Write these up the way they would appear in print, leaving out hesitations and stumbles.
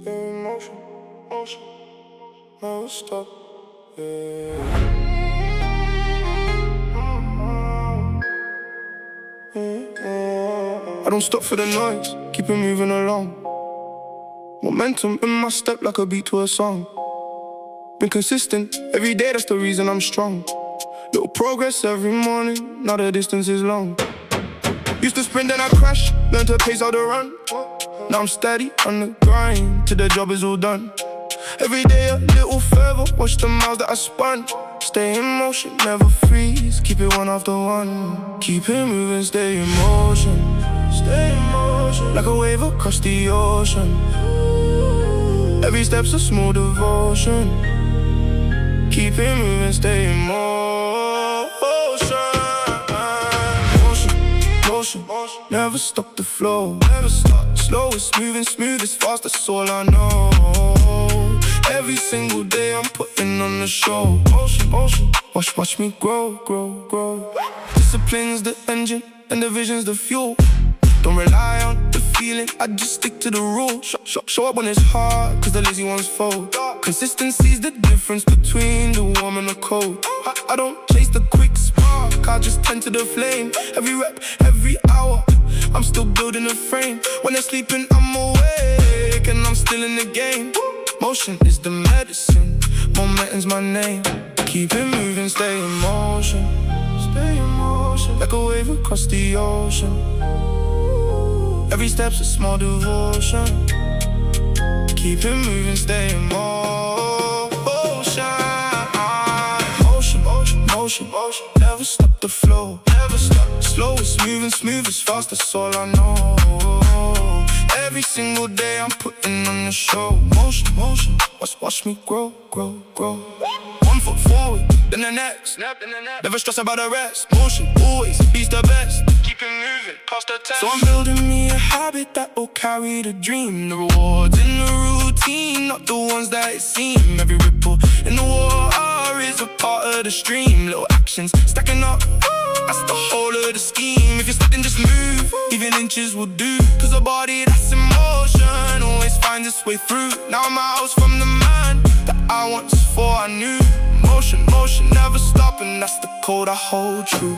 Stay in motion, motion, never stop, yeah. I don't stop for the noise, keep it moving along. Momentum in my step like a beat to a song. Been consistent, every day that's the reason I'm strong. Little progress every morning, now the distance is long. Used to sprint then I crash, learned to pace how to run. Now I'm steady on the grind, till the job is all done. Every day a little further, watch the miles that I spun. Stay in motion, never freeze, keep it one after one. Keep it moving, stay in motion. Stay in motion, like a wave across the ocean. Every step's a small devotion. Keep it moving, stay in motion. Motion, motion, never stop the flow. Never stop. Slow is moving, smooth is fast, that's all I know. Every single day I'm putting on the show. Motion, motion, watch me grow, grow, grow. Discipline's the engine and the vision's the fuel. Don't rely on the feeling, I just stick to the rule. Show up when it's hard, cause the lazy ones fold. Consistency's the difference between the warm and the cold. I don't chase the quick spark, I just tend to the flame. Every rep, every hour, I'm still building a frame. When they're sleeping, I'm awake, and I'm still in the game. Motion is the medicine, momentum's my name. Keep it moving, stay in motion. Stay in motion, like a wave across the ocean. Every step's a small devotion. Keep it moving, stay in motion. Motion, motion, motion, motion, never stop the flow. Never stop. Slow is moving, smooth is fast, that's all I know. Every single day I'm putting on the show. Motion, motion, watch me grow, grow, grow. One foot forward, then the next. Never stress about the rest. Motion, always beats the best. Keep it moving, past the test. So I'm building me a habit that will carry the dream. The rewards in the routine, not the ones that it seem. Every ripple in the water is a part of the stream. Little actions stacking up, that's the whole of the scheme. If you're stuck, then just move, even inches will do. Cause a body that's in motion always finds its way through. Now I'm miles from the man that I once thought I knew. Motion, motion, never stopping, that's the code I hold true.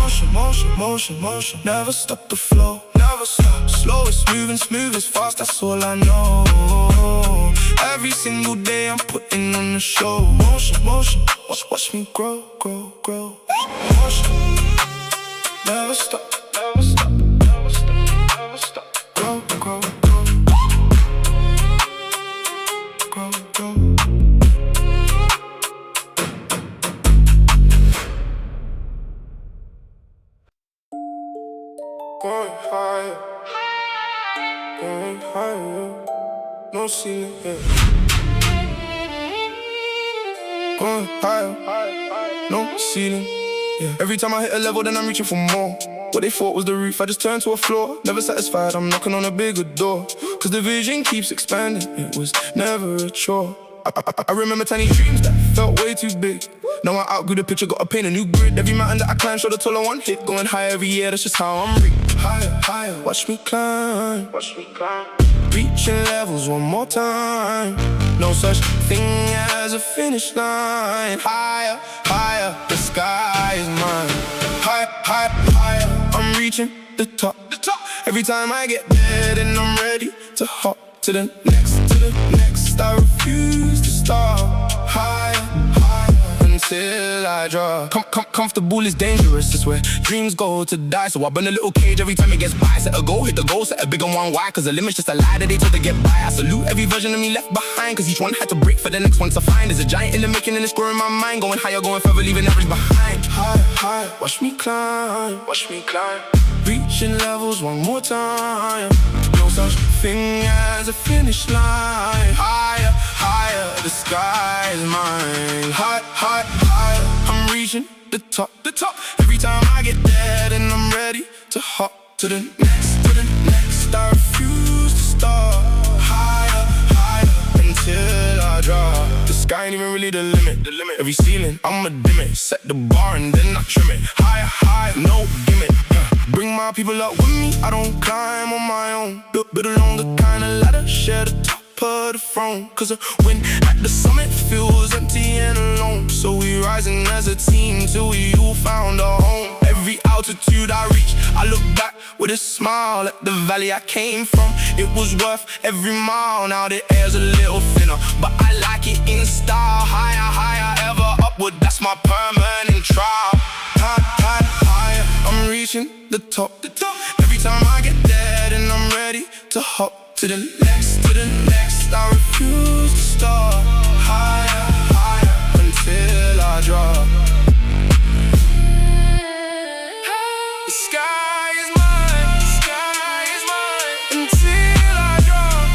Motion, motion, motion, motion, never stop the flow. Never stop. Slow is moving, smooth is fast, that's all I know. Every single day I'm putting on the show. Motion, motion, watch me grow, grow, grow. Motion, never stop, never stop, never stop, never stop. Grow, grow, grow, grow, grow. Going higher, going higher, no ceiling here. Going higher, no ceiling, yeah. Every time I hit a level, then I'm reaching for more. What they thought was the roof, I just turned to a floor. Never satisfied, I'm knocking on a bigger door. Cause the vision keeps expanding, it was never a chore. I remember tiny dreams that felt way too big. Now I outgrew the picture, gotta paint a new grid. Every mountain that I climb, show the taller one hit. Going higher every year, that's just how I'm reaching. Higher, higher, watch me climb. Watch me climb. Reaching levels one more time. No such thing as a finish line. Higher, higher, the sky is mine. Higher, higher, higher, I'm reaching the top. Every time I get there, then I'm ready to hop to the next, to the next. I refuse to stop. Higher, higher, until I drop. Comfortable is dangerous, it's where dreams go to die. So I burn a little cage every time it gets by. Set a goal, hit the goal, set a big one wide. Cause the limit's just a lie that they told to get by. I salute every version of me left behind, cause each one had to break for the next one to find. There's a giant in the making and it's growing my mind. Going higher, going further, leaving average behind. Higher, higher, watch me climb. Watch me climb. Reaching levels one more time. No such thing as a finish line. Higher, higher, the sky is mine. Higher, higher, higher, I'm reaching the top. Every time I get there, then I'm ready to hop to the next, to the next. I refuse to stop. Higher, higher, until I drop. The sky ain't even really the limit. Every ceiling, I'ma dim it. Set the bar and then I trim it. Higher, higher, no gimmick. Bring my people up with me, I don't climb on my own. Build a longer kind of ladder, share the top of the throne. Cause when at the summit feels empty and alone. So we rising as a team till we all found our home. Every altitude I reach, I look back with a smile at the valley I came from. It was worth every mile. Now the air's a little thinner, but I like it in style. Higher, higher, ever upward, that's my permanent trial. Higher, I'm reaching the top. Every time I get there, then I'm ready to hop to the next, I refuse to stop. Higher, higher, until I drop. The sky is mine, until I drop.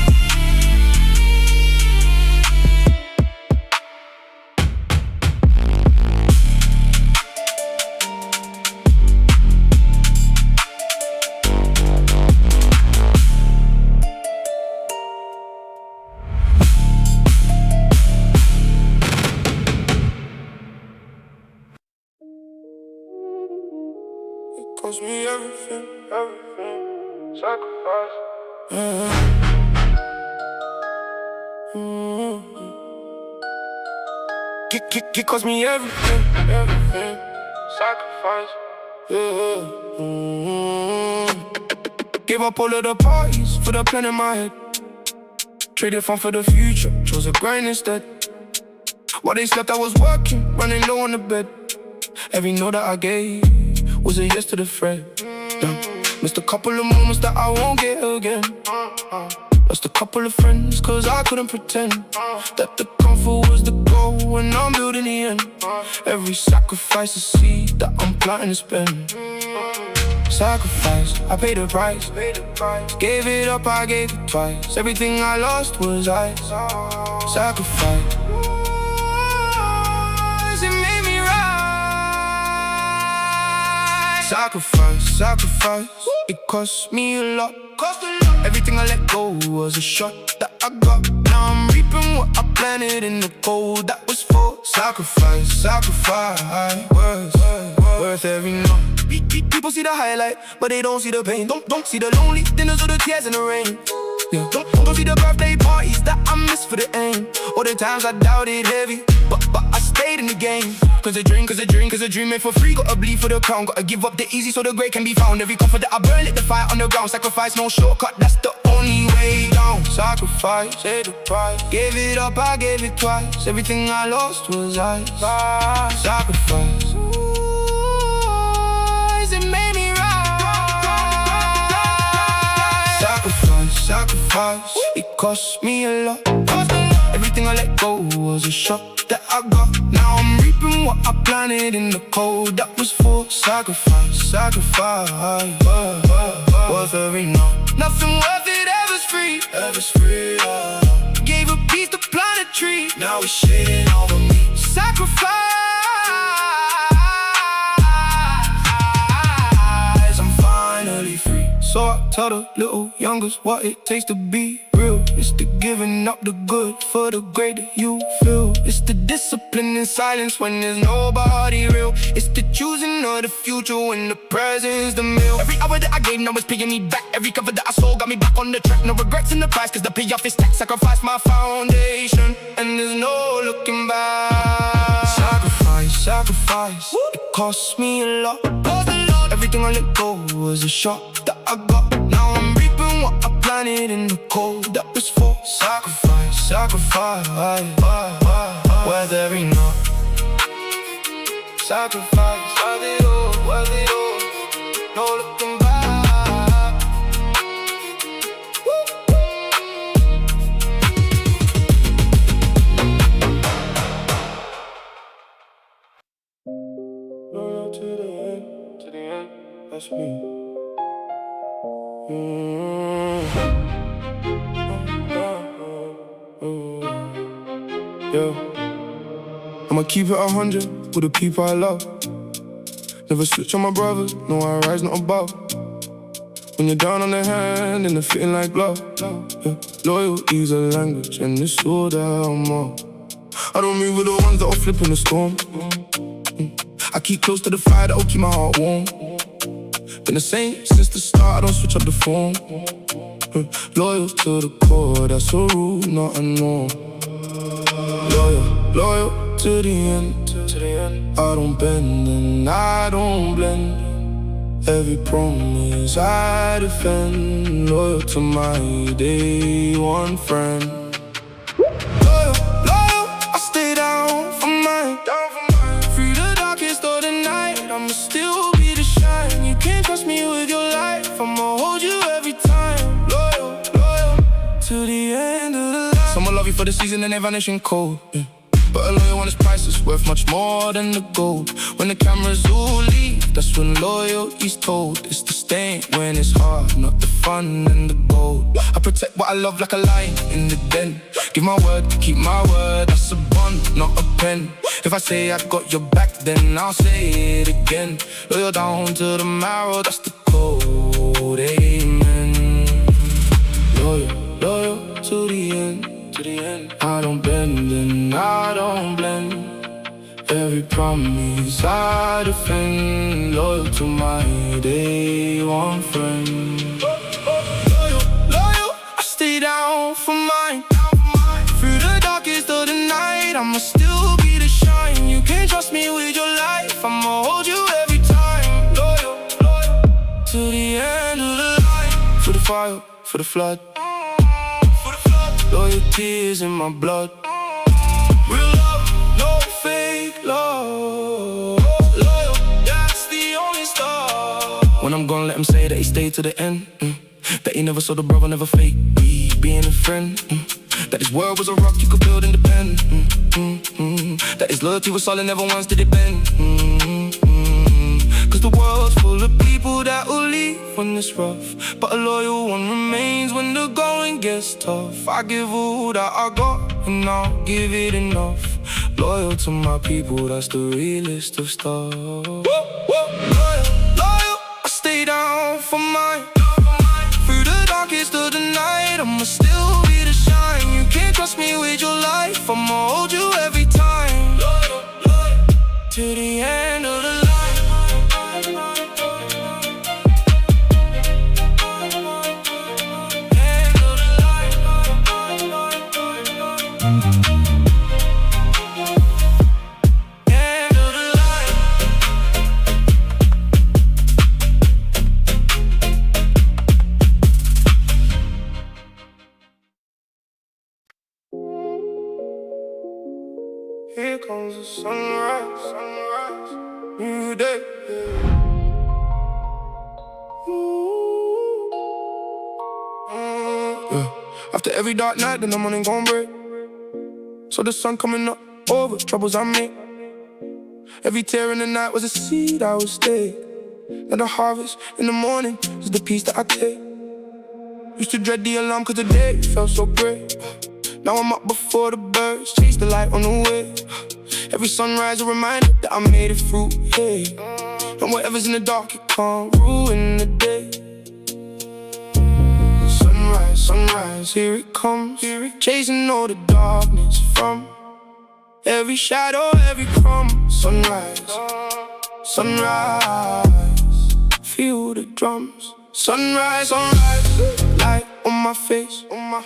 It cost me everything, sacrifice. It cost me everything, sacrifice. Gave up all of the parties for the plan in my head. Traded fun for the future, chose a grind instead. While they slept I was working, running low on the bed. Every note that I gave was a yes to the thread. Missed a couple of moments that I won't get again. Lost a couple of friends cause I couldn't pretend that the comfort was the goal when I'm building the end. Every sacrifice a seed that I'm planting to spend. Sacrifice, I paid the price. Gave it up, I gave it twice. Everything I lost was ice. Sacrifice, it made me rise. Sacrifice, it cost me a lot. Everything I let go was a shot that I got. Now I'm reaping what I planted in the cold. That was for sacrifice, worth every note. People see the highlight, but they don't see the pain. Don't see the lonely dinners or the tears in the rain. Yeah. Don't see the birthday parties that I miss for the aim. Or the times I doubted heavy, but I stayed in the game. Cause a dream made for free. Gotta bleed for the crown, gotta give up the easy so the great can be found. Every comfort that I burn, lit the fire on the ground. Sacrifice, no shortcut, that's the only way down. Sacrifice, paid the price. Gave it up, I gave it twice. Everything I lost was ice. Sacrifice, it made me rise. Sacrifice, it cost me a lot. Everything I let go was a shot that I got. Now I'm reaping what I planted in the cold. That was for sacrifice, worth every note. Nothing worth it ever's free, Gave a piece to plant a tree. Now it's shading over me. Sacrifice, I'm finally free. So I tell the little youngers what it takes to be real. It's the giving up the good for the great that you feel. It's the discipline in silence when there's nobody real. It's the choosing of the future when the present's the meal. Every hour that I gave now is paying me back. Every cover that I sold got me back on the track. No regrets in the price cause the payoff is tax. Sacrifice my foundation and there's no looking back. Sacrifice, it cost me a lot. Everything I let go was a shot that I got. Now I'm reaping what I planted in the cold. That was for sacrifice, worth every note. Sacrifice, worth it all, no looking back. No, to the end, that's me. Yeah. I'ma keep it 100 with the people I love. Never switch on my brothers, no I rise not above. When you're down on the hand and they're fitting like glove, yeah. Loyalty's a language and it's all that I'm on. I don't move with the ones that'll flip in the storm. I keep close to the fire that'll keep my heart warm. Been the same since the start, I don't switch up the form. Loyal to the core, that's a rule, not a norm. Loyal to the end. I don't bend and I don't blend. Every promise I defend. Loyal to my day one friend. Loyal, I stay down for mine. Through the darkest of the night, I'ma still be the shine. You can't trust me with your life, I'ma hold you every time. Loyal to the end of the line. Some will love you for the season and they vanishing cold, yeah. But a loyal one is priceless, worth much more than the gold. When the cameras all leave, that's when loyalty's told. It's the stain when it's hard, not the fun and the gold. I protect what I love like a lion in the den. Give my word, keep my word, that's a bond, not a pen. If I say I got your back, then I'll say it again. Loyal down to the marrow, that's the code, amen. Loyal to the end. I don't bend and I don't blend. Every promise I defend. Loyal to my day one friend. Loyal, I stay down for mine. Through the darkest of the night, I'ma still be the shine. You can't trust me with your life, I'ma hold you every time. Loyal to the end of the line. For the fire, for the flood. Loyalty is in my blood. Real love, no fake love. Loyal, that's the only star. When I'm gone, let him say that he stayed to the end. That he never saw the brother, never fake being a friend. That his word was a rock you could build independent. That his loyalty was solid, never once did it bend. Cause the world's full of people that will leave when it's rough, but a loyal one remains when the going gets tough. I give all that I got and I'll give it enough. Loyal to my people, that's the realest of stuff. Loyal, I stay down for mine. Through the darkest of the night, I'ma still be the shine. You can't trust me with your life, I'ma hold you every time. Loyal, to the end of the line. Here comes the sunrise, new day. Yeah. After every dark night, then the morning gon' break. So the sun coming up over troubles I make. Every tear in the night was a seed I would stay. Now the harvest in the morning is the peace that I take. Used to dread the alarm cause the day felt so great. Now I'm up before the birds, chase the light on the way. Every sunrise a reminder that I made it through, hey. And whatever's in the dark, it can't ruin the day. Sunrise, here it comes. Chasing all the darkness from every shadow, every crumb. Sunrise, feel the drums. Sunrise, light on my face.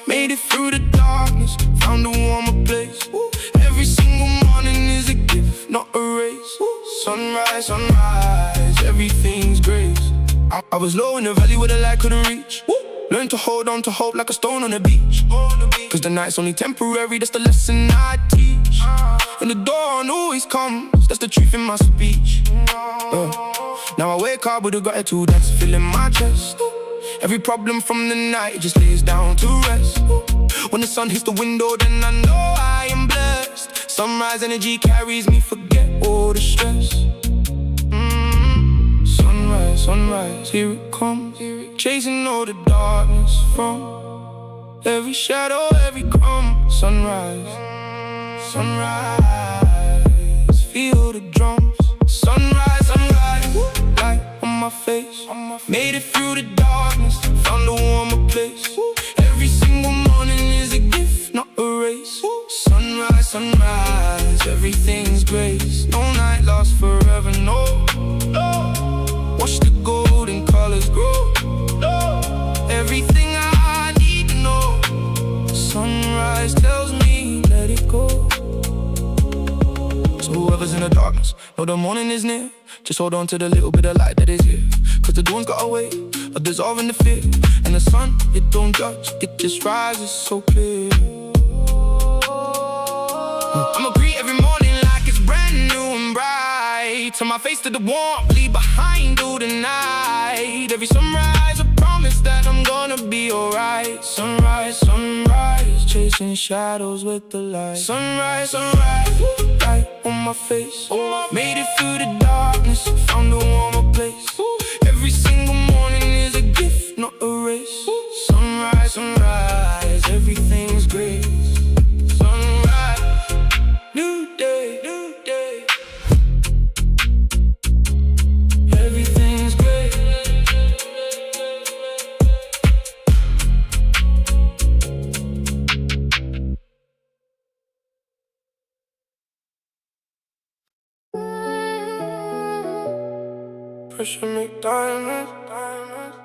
Made it through the darkness, found a warmer place. Every single morning is a gift, not a race. Sunrise, everything's grace. I was low in the valley where the light couldn't reach. Learn to hold on to hope like a stone on the beach. Cause the night's only temporary, that's the lesson I teach. And the dawn always comes, that's the truth in my speech. Now I wake up with a gratitude that's filling my chest. Every problem from the night just lays down to rest. When the sun hits the window, then I know I am blessed. Sunrise energy carries me, forget all the stress. Sunrise, here it comes. Chasing all the darkness from every shadow, every crumb. Sunrise, feel the drums. Sunrise, light on my face. Made it through the darkness, found a warmer place. Every single morning is a gift, not a race. Sunrise, everything's grace. No night lasts forever, no. Watch the golden colors grow. Everything I voice tells me, let it go. So whoever's in the darkness, know the morning is near. Just hold on to the little bit of light that is here. Cause the dawn's got away, a dissolving the fear. And the sun, it don't judge, it just rises so clear. I'ma greet every morning like it's brand new and bright. Turn my face to the warmth, leave behind through the night. Every sunrise, a promise that I'm gonna be alright. Sunrise, sunrise, chasing shadows with the light. Sunrise, sunrise, light on my face. Made it through the darkness, found a warmer place. Every single morning is a gift, not a race. Sunrise, sunrise, everything's great. Sunrise, new day, new day. Everything's great. Pressure make diamonds, diamonds.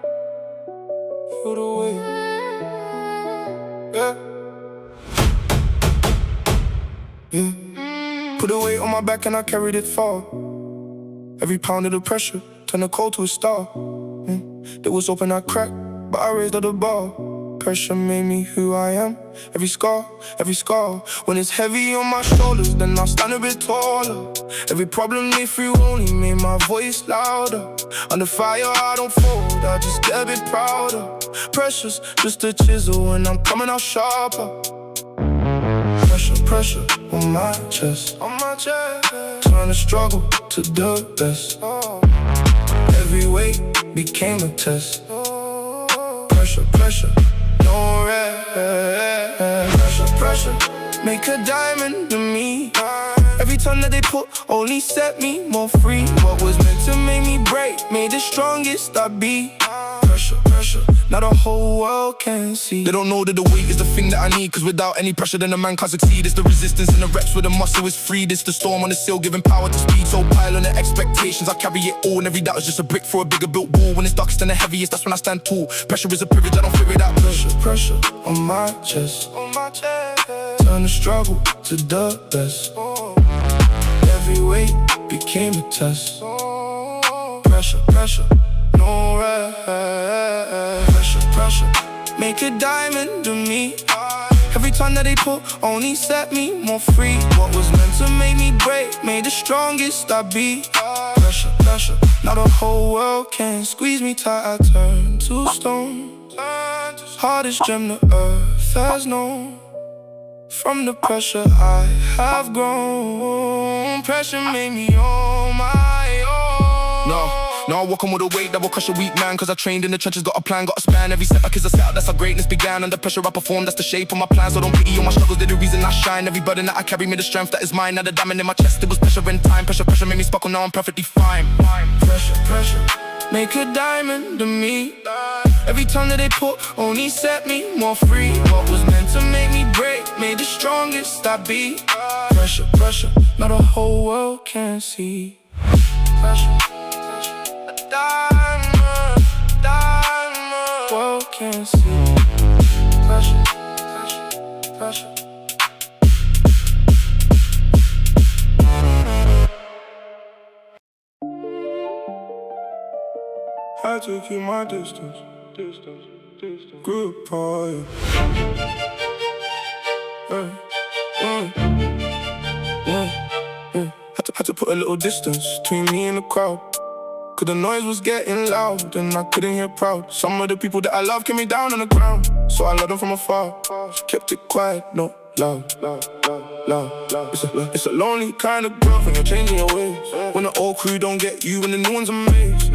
Feel the weight, yeah. Yeah. Put the weight on my back and I carried it far. Every pound of the pressure turned the cold to a star. There was open, I cracked, but I raised up the bar. Pressure made me who I am. Every scar. When it's heavy on my shoulders, then I'll stand a bit taller. Every problem they threw only made my voice louder. Under fire I don't fold, I just get a bit prouder. Pressure's just a chisel and I'm coming out sharper. Pressure, pressure on my chest, turn the struggle to the best. Every weight became a test. Pressure, pressure, no rest. Pressure, pressure, make a diamond to me. Every time that they put only set me more free. What was meant to make me break made the strongest I be. Pressure, pressure, now the whole world can see. They don't know that the weight is the thing that I need. Cause without any pressure then a man can't succeed. It's the resistance and the reps where the muscle is freed. It's the storm on the sill giving power to speed. So pile on the expectations, I carry it all. And every doubt is just a brick for a bigger built wall. When it's darkest and the heaviest, that's when I stand tall. Pressure is a privilege, I don't figure it out. Pressure, pressure on my chest, turn the struggle to the best. Every weight became a test. Pressure, pressure, no rest. Pressure, pressure, make a diamond to me. Every time that they put only set me more free. What was meant to make me break made the strongest I be. Pressure, pressure, now the whole world can squeeze me tight. I turn to stone, hardest gem the earth has known. From the pressure I have grown. Pressure made me on my own. No, I walk on with a weight that will crush a weak man. Cause I trained in the trenches, got a plan, got a span. Every setback is a setup, that's how greatness began. Under pressure I perform, that's the shape of my plans. So don't pity on my struggles, they're the reason I shine. Every burden that I carry made the strength that is mine. Now the diamond in my chest, it was pressure in time. Pressure, pressure made me sparkle, now I'm perfectly fine. Pressure, pressure, make a diamond to me. Every time that they put only set me more free. What was meant to make me break made the strongest I be. Pressure, pressure, now the whole world can see. Pressure, a diamond, diamond, world can see. Pressure, pressure, pressure. Had to keep my distance, distance, distance. Grew apart, Had to put a little distance between me and the crowd. Cause the noise was getting loud and I couldn't hear proud. Some of the people that I love kept me down on the ground, so I loved them from afar. Kept it quiet, no loud, loud, loud, loud, loud. It's a lonely kind of growth when you're changing your ways. When the old crew don't get you and the new one's amazed.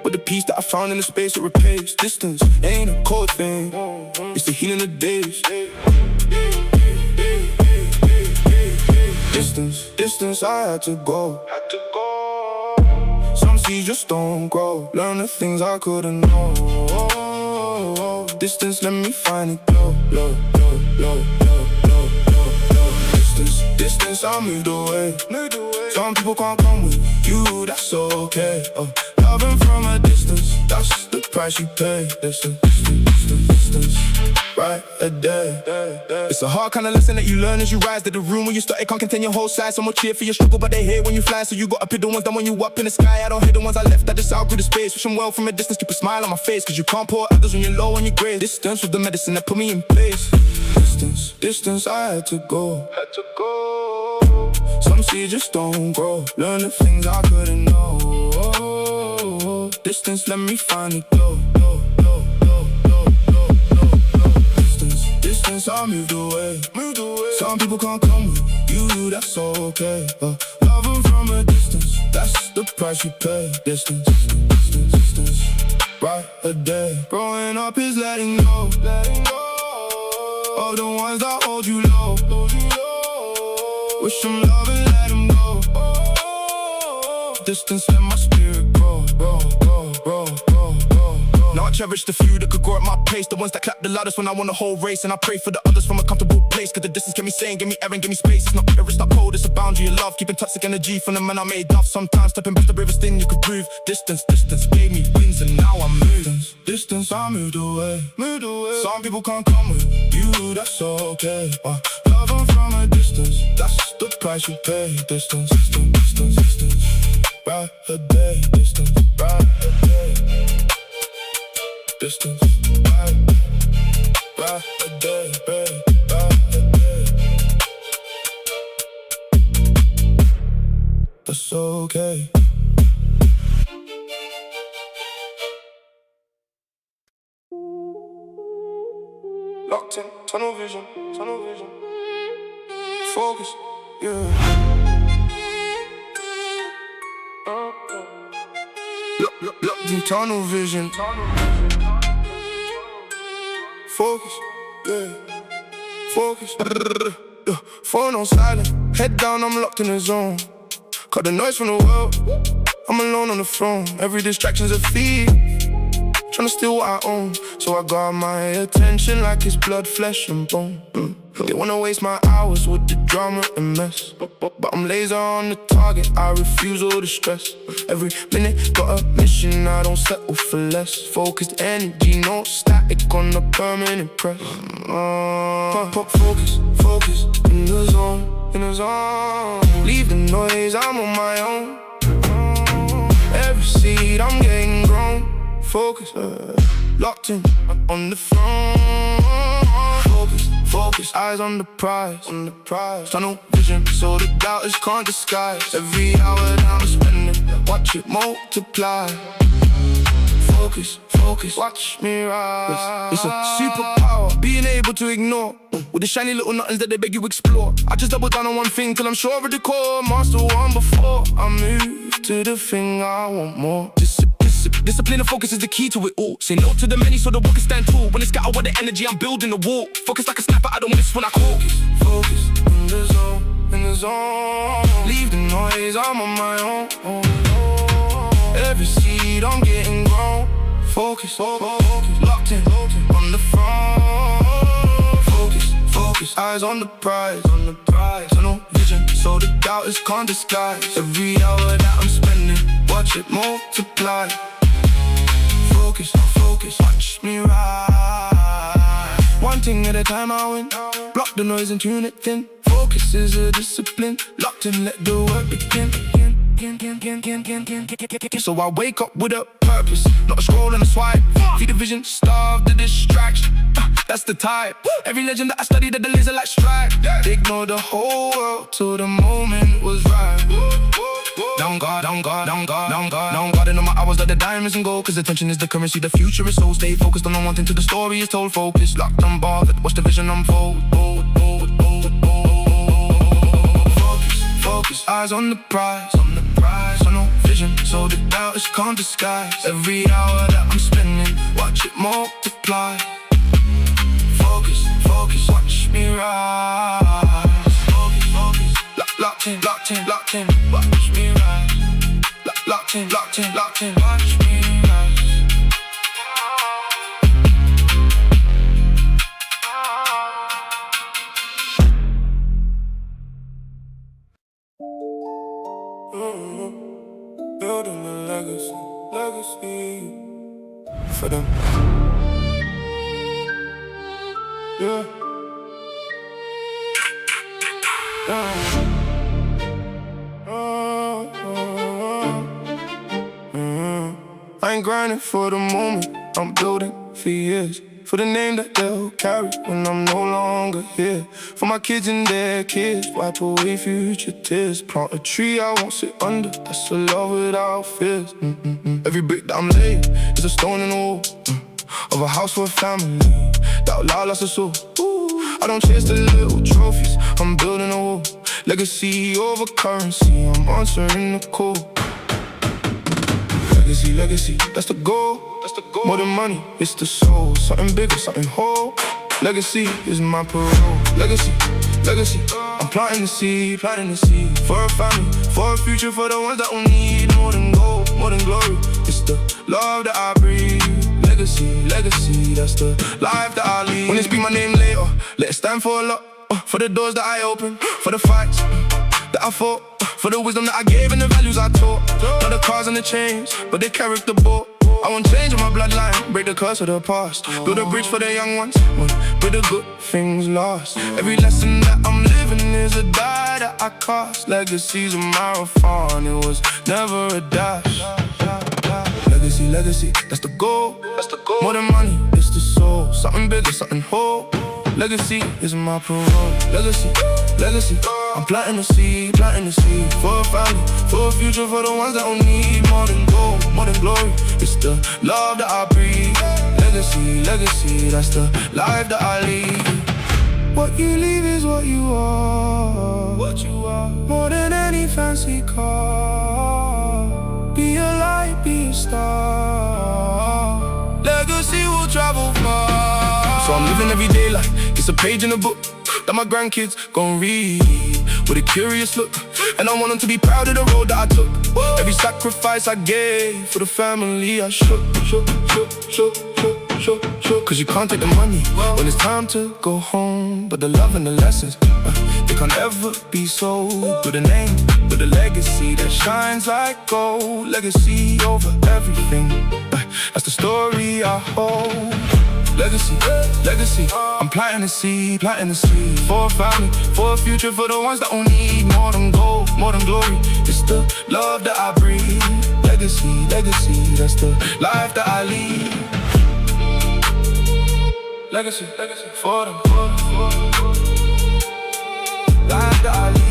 But the peace that I found in the space, it repays. Distance ain't a cold thing, it's the healing of days. Distance, I had to go. Some seeds just don't grow. Learn the things I couldn't know. Distance, let me find it low, low, low, low, low, low, low. Distance, I moved away. Some people can't come with you, that's okay. Loving from a distance, that's the price you pay. Distance, right a day. It's a hard kind of lesson that you learn as you rise to the room when you start, it can't contain your whole side. Someone cheer for your struggle, but they hate when you fly. So you gotta pick the ones that when you up in the sky. I don't hate the ones I left, I just outgrew the space. Wish them well from a distance, keep a smile on my face. Cause you can't pour others when you're low on your grade. Distance was the medicine that put me in place. Distance, I had to go. Some seeds just don't grow. Learn the things I couldn't know. Distance, let me finally go. Distance, I moved away. Some people can't come with you, that's okay. Love them from a distance, that's the price you pay. Distance, right a day. Growing up is letting go of the ones that hold you low. Wish them love and let them go. Distance, let my spirit grow. Now I cherish the few that could grow at my pace. The ones that clap the loudest when I won the whole race. And I pray for the others from a comfortable place. Cause the distance kept me sane, give me air and give me space. It's not bitter, it's not cold, it's a boundary of love. Keeping toxic energy from the man I made off. Sometimes stepping back's the bravest thing you could prove. Distance gave me wings and now I'm moving. Distance, I moved away. Some people can't come with you, that's okay. Love them from a distance, that's the price you pay. Distance, right a day. Distance, right a day. Distance, right a day, right a day. That's okay. Locked in, tunnel vision. Focus, yeah. Locked in, tunnel vision. Focus, yeah. Focus. Phone on silent, head down, I'm locked in the zone. Cut the noise from the world, I'm alone on the throne. Every distraction's a thief, tryna steal what I own. So I got my attention like it's blood, flesh and bone. They wanna waste my hours with the drama and mess, but I'm laser on the target, I refuse all the stress. Every minute got a mission, I don't settle for less. Focused energy, no static on the permanent press. Focus, in the zone. Leave the noise, I'm on my own. Every seed, I'm getting grown. Focus, locked in, on the throne. Focus, eyes on the prize. Tunnel vision, so the doubters can't disguise. Every hour that I'm spending, watch it multiply. Focus, watch me rise. It's a superpower, being able to ignore. With the shiny little nothings that they beg you explore. I just double down on one thing till I'm sure of the core. Master one before I move to the thing I want more. Discipline and focus is the key to it all. Say no to the many so the work can stand tall. When it's scattered with the energy, I'm building the wall. Focus like a sniper, I don't miss when I call. Focus, in the zone. Leave the noise, I'm on my own. Every seed, I'm getting grown. Focus, locked in, on the front. Focus, eyes on the prize. Tunnel vision, so the doubters can't disguise. Every hour that I'm spending, watch it multiply. Focus, watch me rise. One thing at a time I win. Block the noise and tune it thin. Focus is a discipline. Locked in, let the work begin. So I wake up with a purpose, not a scroll and a swipe. Feed the vision, starve the distraction. That's the type. Every legend that I studied at the laser like strike. They ignore the whole world till the moment was right. Down guard, and on my hours like the diamonds and gold. Cause attention is the currency, the future is so. Stay focused on the one thing till the story is told. Focus, locked, unbothered, watch the vision unfold. Focus, eyes on the prize. Tunnel vision, so the doubters can't disguise. Every hour that I'm spending, watch it multiply. Focus, watch me rise. Focus, locked in, watch me rise. Locked in, watch me rise. Building a legacy for them. Yeah. I ain't grinding for the moment, I'm building for years. For the name that they'll carry when I'm no longer here. For my kids and their kids, wipe away future tears. Plant a tree I won't sit under, that's a love without fears. Every brick that I'm laying is a stone in the wall of a house for a family that outlaw lost a soul. I don't chase the little trophies, I'm building a wall. Legacy over currency, I'm answering the call. Legacy, legacy, that's the goal. More than money, it's the soul. Something bigger, something whole. Legacy is my parole. Legacy, legacy, I'm planting the seed, for a family, for a future, for the ones that will need more than gold, more than glory. It's the love that I breathe. Legacy, legacy, that's the life that I lead. When they speak my name later, let it stand for a lot. For the doors that I open, for the fights that I fought, for the wisdom that I gave and the values I taught. Not the cars and the chains, but they character bought. I won't change my bloodline, break the curse of the past. Build a bridge for the young ones, with the good things lost. Every lesson that I'm living is a die that I cost. Legacy's a marathon, it was never a dash. Legacy, legacy, that's the goal. More than money, it's the soul. Something bigger, something whole. Legacy is my parole. Legacy, legacy, I'm planting the seed, for a family, for a future, for the ones that don't need more than gold, more than glory. It's the love that I breathe. Legacy, legacy, that's the life that I lead. What you leave is what you are. More than any fancy car. Be a light, be a star. Legacy will travel far. So I'm living every day like it's a page in a book that my grandkids gon' read with a curious look. And I want them to be proud of the road that I took. Every sacrifice I gave for the family I shook. Cause you can't take the money when it's time to go home. But the love and the lessons, they can't ever be sold. With a name, with a legacy that shines like gold. Legacy over everything, that's the story I hold. Legacy, legacy, I'm planting the seed, for a family, for a future, for the ones that don't need more than gold, more than glory. It's the love that I breathe. Legacy, legacy, that's the life that I lead. Legacy, legacy, for them, life that I lead.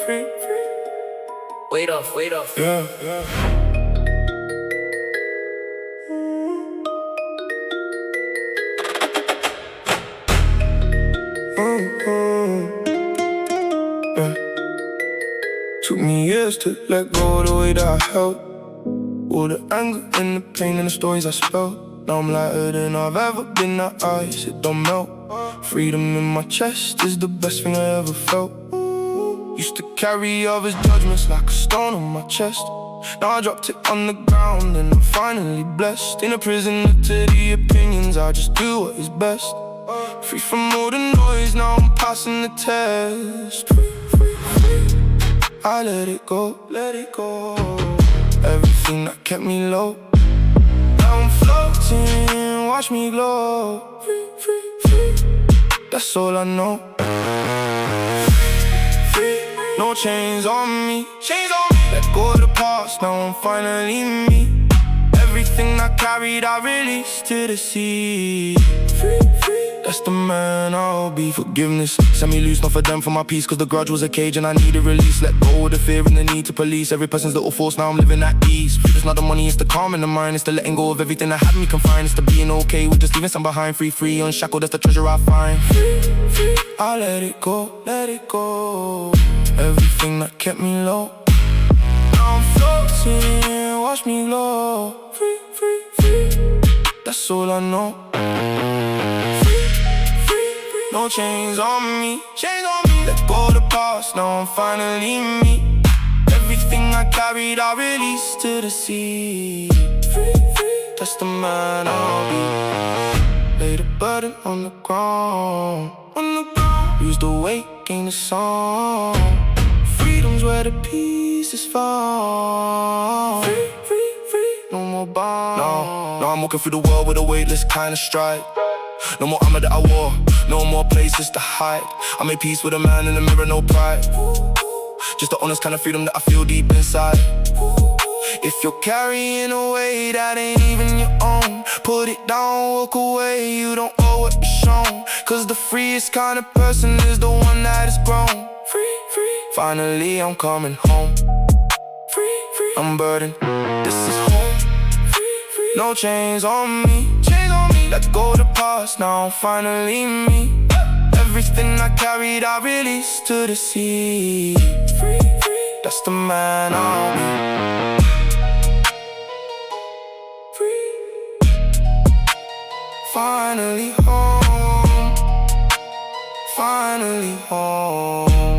Free. Wait off. Yeah. Yeah. Took me years to let go of the way that I held. All the anger and the pain and the stories I spelled. Now I'm lighter than I've ever been, that ice, it don't melt. Freedom in my chest is the best thing I ever felt. Used to carry others' judgments like a stone on my chest. Now I dropped it on the ground and I'm finally blessed. In a prisoner to the opinions, I just do what is best. Free from all the noise, now I'm passing the test. Free. I let it go. Everything that kept me low, now I'm floating, watch me glow. Free. That's all I know. No chains on me. Let go of the past, now I'm finally me. Everything I carried, I released to the sea. Free. That's the man I'll be. Forgiveness, set me loose, not for them, for my peace. Cause the grudge was a cage and I need a release. Let go of the fear and the need to police every person's little force, now I'm living at ease. It's not the money, it's the calm in the mind. It's the letting go of everything that had me confined. It's the being okay with just leaving some behind. Free, unshackled, that's the treasure I find. Free. I let it go. Everything that kept me low, now I'm floating, watch me glow. Free. That's all I know. Free. No chains on me. Let go of the past, now I'm finally me. Everything I carried, I released to the sea. Free. That's the man I'll be. lay the burden on the ground. Use the weight, gain the song. Freedom's where the peace is found. Free, free, free, no more bound. No, I'm walking through the world with a weightless kind of stride. No more armor that I wore, no more places to hide. I made peace with a man in the mirror, no pride. Just the honest kind of freedom that I feel deep inside. If you're carrying a weight that ain't even your own, put it down, walk away, you don't owe what you're shown. Cause the freest kind of person is the one that is grown. Free, free, finally I'm coming home. Free, free, I'm burdened, this is home. Free, free, no chains on me, let go the past, now I'm finally me. Everything I carried I released to the sea. Free, free, that's the man I'll be. Finally home, finally home,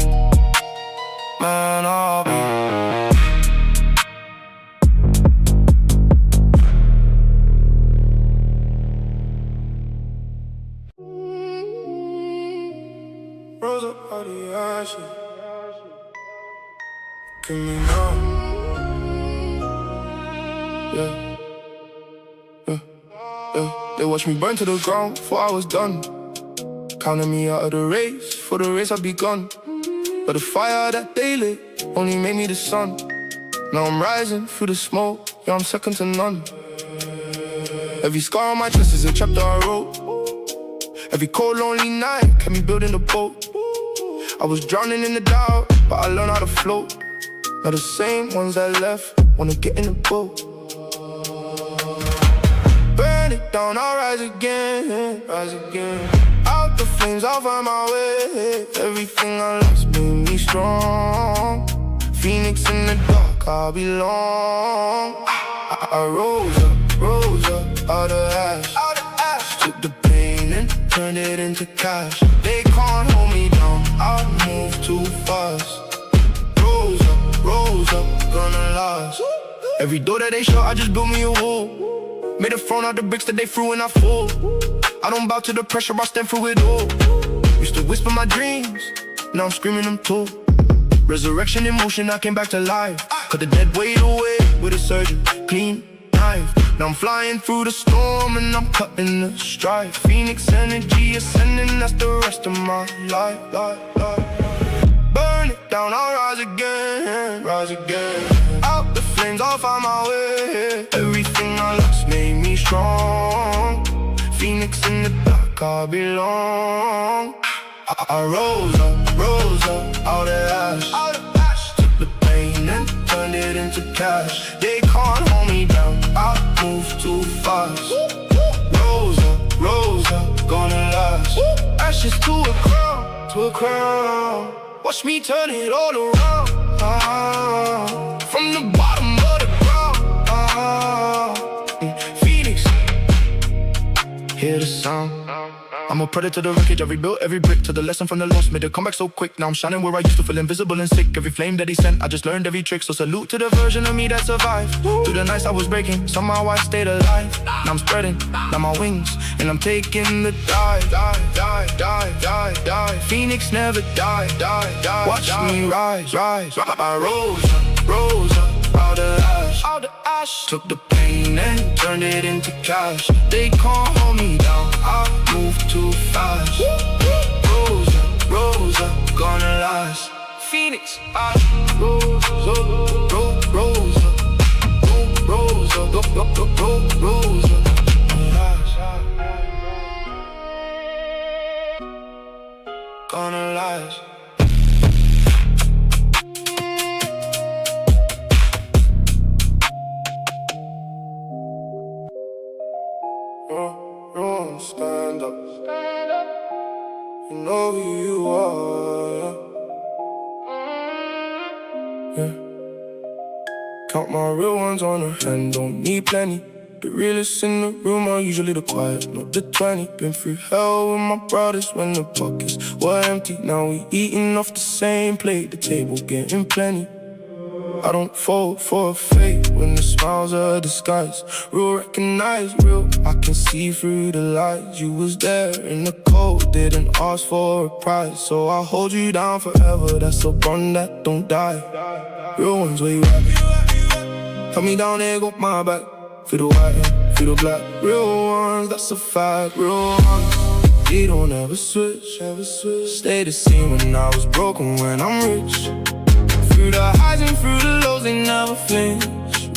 man I'll be. Rose up out the ashes, give me now. They watched me burn to the ground before I was done. Counted me out of the race, for the race I'd begun. But the fire that they lit only made me the sun. Now I'm rising through the smoke, yeah, I'm second to none. Every scar on my chest is a chapter I wrote. Every cold, lonely night kept me building a boat. I was drowning in the doubt, but I learned how to float. Now the same ones that left wanna get in the boat. Burn it down, I'll rise again, rise again. Out the flames, I'll find my way. Everything I lost made me strong. Phoenix in the dark, I belong. I rose up, out of ash. Took the pain and turned it into cash. They can't hold me down, I move too fast. Rose up, gonna last. Every door that they shut, I just built me a wall. Made a throne out the bricks that they threw and I fall. I don't bow to the pressure, I stand through it all. Used to whisper my dreams, now I'm screaming them too. Resurrection in motion, I came back to life. Cut the dead weight away with a surgeon, clean knife. Now I'm flying through the storm and I'm cutting the strife. Phoenix energy ascending, that's the rest of my life. Burn it down, I'll rise again, rise again. Out the flames, I'll find my way. Everything I lost made me strong. Phoenix in the dark, I belong. I rose up, out of ash. Took the pain and turned it into cash. They can't hold me down, I move too fast. Rose up, gonna last. Ashes to a crown. Watch me turn it all around. From the bottom of the ground. Phoenix, hear the sound. I'm a predator to the wreckage, I rebuilt every brick. To the lesson from the lost, made it come back so quick. Now I'm shining where I used to feel invisible and sick. Every flame that he sent, I just learned every trick. So salute to the version of me that survived. Through the nights I was breaking, somehow I stayed alive. Now I'm spreading, now my wings, and I'm taking the dive. Phoenix never die. Watch me rise. I rose up, out of ash. Took the pain and turned it into cash. They can't hold me down, I move too fast. Rose up, gonna last. Phoenix, I rose up, rose up, gonna last. Stand up. You know who you are. Yeah. Count my real ones on her hand, don't need plenty. The realest in the room are usually the quiet, not the 20. Been through hell with my brothers when the pockets were empty. Now we eating off the same plate, the table getting plenty. I don't fall for a fate. when the smiles are a disguise. Real recognize real, I can see through the lies. You was there in the cold, didn't ask for a prize. So I'll hold you down forever, that's a bond that don't die. Real ones, where you at? Cut me down and go my back. Feel the white, feel the black. Real ones, that's a fact. Real ones, they don't ever switch, ever switch. Stay the same when I was broken, when I'm rich. Through the highs and through the lows, they never flinch.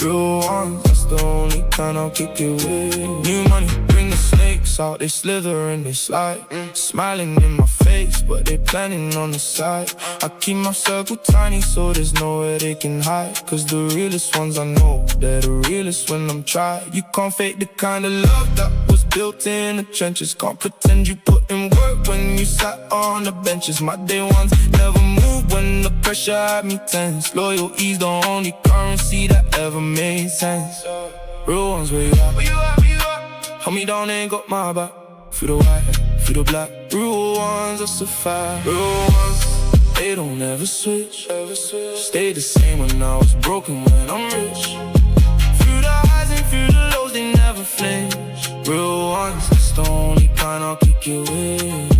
Real ones, that's the only kind I'll kick it with. New money, bring the snakes out, they slither and they slide. Smiling in my face, but they planning on the side. I keep my circle tiny, so there's nowhere they can hide. Cause the realest ones I know, they're the realest when I'm tried. You can't fake the kind of love that was built in the trenches. Can't pretend you put in work when you sat on the benches. My day ones never moved when the pressure had me tense. Loyalty's the only currency that ever made sense. Real ones, where you at? Where you at? Where you at? Hold me down and got my back. Feel the white, feel the black. Real ones, that's a fact. Real ones, they don't ever switch, ever switch. Stay the same when I was broken, when I'm rich. Through the highs and through the lows, they never flinch. Real ones, that's the only kind I'll kick it with.